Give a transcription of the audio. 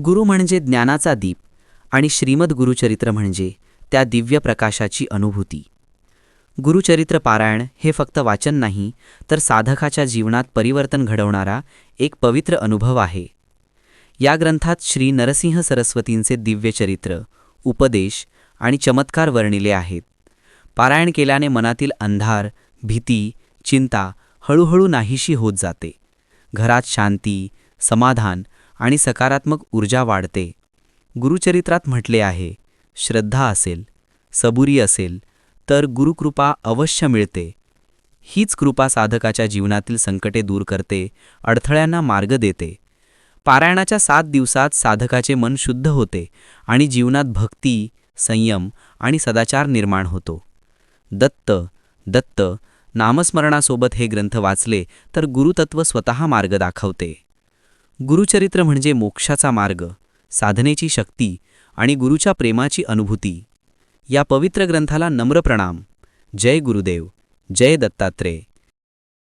गुरु म्हणजे ज्ञानाचा दीप आणि श्रीमद गुरुचरित्र म्हणजे त्या दिव्य प्रकाशाची अनुभूती. गुरुचरित्र पारायण हे फक्त वाचन नाही, तर साधकाच्या जीवनात परिवर्तन घडवणारा एक पवित्र अनुभव आहे. या ग्रंथात श्री नरसिंह सरस्वतींचे दिव्य चरित्र, उपदेश आणि चमत्कार वर्णिले आहेत. पारायण केल्याने मनातील अंधार, भीती, चिंता हळूहळू नाहीशी होत जाते. घरात शांती, समाधान आणि सकारात्मक ऊर्जा वाढते. गुरुचरित्रात म्हटले आहे, श्रद्धा असेल, सबुरी असेल तर गुरुकृपा अवश्य मिळते. हीच कृपा साधकाच्या जीवनातील संकटे दूर करते, अडथळ्यांना मार्ग देते. पारायणाच्या 7 दिवसात साधकाचे मन शुद्ध होते आणि जीवनात भक्ती, संयम आणि सदाचार निर्माण होतो. दत्त दत्त नामस्मरणासोबत हे ग्रंथ वाचले तर गुरुतत्व स्वतः मार्ग दाखवते. गुरुचरित्र म्हणजे मोक्षाचा मार्ग, साधनेची शक्ती आणि गुरुच्या प्रेमाची अनुभूती. या पवित्र ग्रंथाला नम्र प्रणाम. जय गुरुदेव, जय दत्तात्रेय.